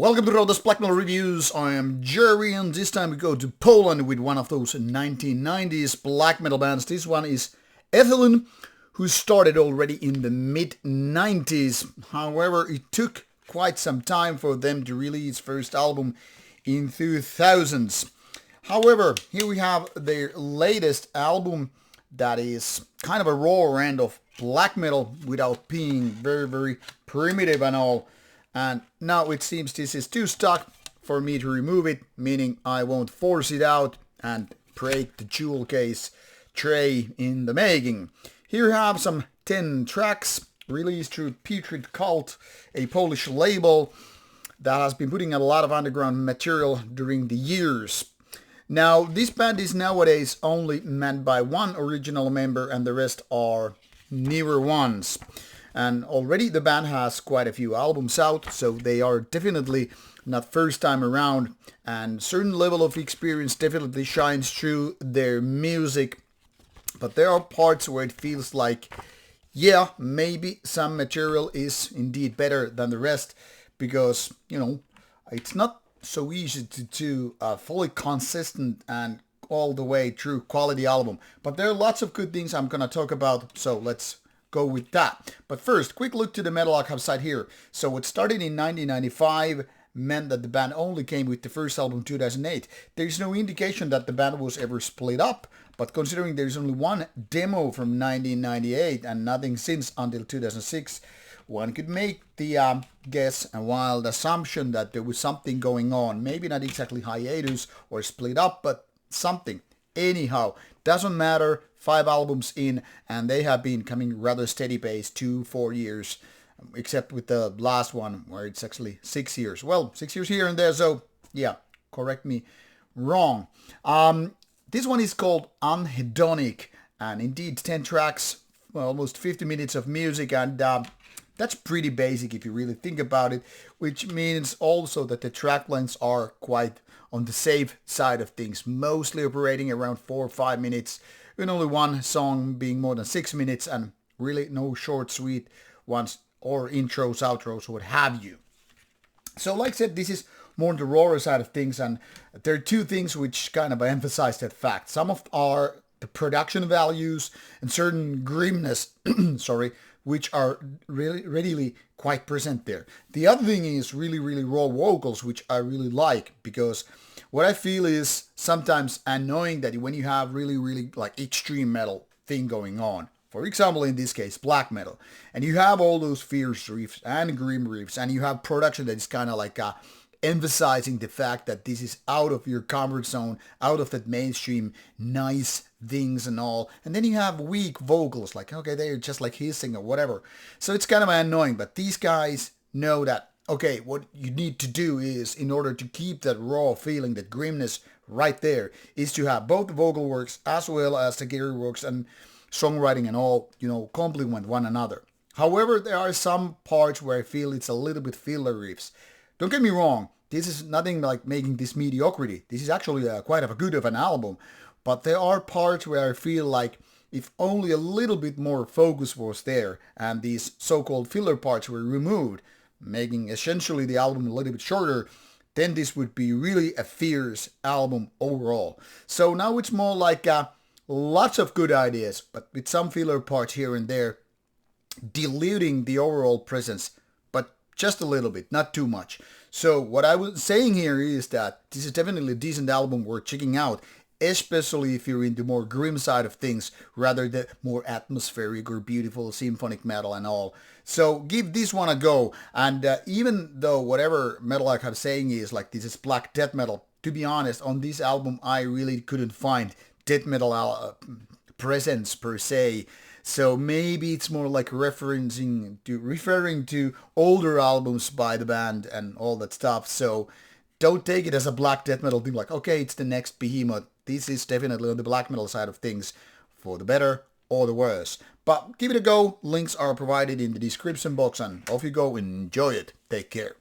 Welcome to Rauta's Black Metal Reviews. I am Jerry, and this time we go to Poland with one of those 1990s black metal bands. This one is Ethelyn, who started already in the mid-90s. However, it took quite some time for them to release first album in 2000s. However, here we have their latest album that is kind of a raw end of black metal without being very primitive and all. And now it seems this is too stuck for me to remove it, meaning I won't force it out and break the jewel case tray in the making. Here you have some 10 tracks released through Putrid Cult, a Polish label that has been putting out a lot of underground material during the years. Now, this band is nowadays only manned by one original member and the rest are newer ones. And already the band has quite a few albums out, so they are definitely not first time around, and certain level of experience definitely shines through their music. But there are parts where it feels like, yeah, maybe some material is indeed better than the rest, because, it's not so easy to do a fully consistent and all the way through quality album. But there are lots of good things I'm gonna talk about, so let's go with that. But first, quick look to the Metal Archive site here. So it started in 1995, meant that the band only came with the first album in 2008. There is no indication that the band was ever split up, but considering there is only one demo from 1998 and nothing since until 2006, one could make the guess and wild assumption that there was something going on. Maybe not exactly hiatus or split up, but something. Anyhow, doesn't matter, 5 albums in, and they have been coming rather steady pace, 2-4 years, except with the last one where it's actually 6 years. Well, 6 years here and there, so yeah, correct me wrong. This one is called Anhedonic, and indeed 10 tracks, almost 50 minutes of music, and that's pretty basic if you really think about it, which means also that the track lengths are quite on the safe side of things, mostly operating around 4 or 5 minutes, with only one song being more than 6 minutes, and really no short, sweet ones or intros, outros, what have you. So like I said, this is more on the rawer side of things, and there are two things which kind of emphasize that fact. Some of are the production values and certain grimness, which are really readily quite present there. The other thing is really raw vocals, which I really like, because what I feel is sometimes annoying that when you have really like extreme metal thing going on, for example in this case black metal, and you have all those fierce riffs and grim riffs, and you have production that is kind of like emphasizing the fact that this is out of your comfort zone, out of that mainstream nice things and all, and then you have weak vocals, like okay, they're just like hissing or whatever, so it's kind of annoying. But these guys know that, okay, what you need to do is, in order to keep that raw feeling, that grimness right there, is to have both the vocal works as well as the guitar works and songwriting and all, complement one another. However, there are some parts where I feel it's a little bit filler riffs. Don't get me wrong, this is nothing like making this mediocrity. This is actually quite a good of an album. But there are parts where I feel like if only a little bit more focus was there and these so-called filler parts were removed, making essentially the album a little bit shorter, then this would be really a fierce album overall. So now it's more like lots of good ideas, but with some filler parts here and there, diluting the overall presence, but just a little bit, not too much. So what I was saying here is that this is definitely a decent album worth checking out, especially if you're into more grim side of things rather than more atmospheric or beautiful symphonic metal and all. So give this one a go. And even though whatever Metal Archive saying is like this is black death metal, to be honest, on this album I really couldn't find death metal presence per se. So maybe it's more like referring to older albums by the band and all that stuff. So don't take it as a black death metal thing, like, okay, it's the next behemoth. This is definitely on the black metal side of things, for the better or the worse. But give it a go. Links are provided in the description box, and off you go. Enjoy it. Take care.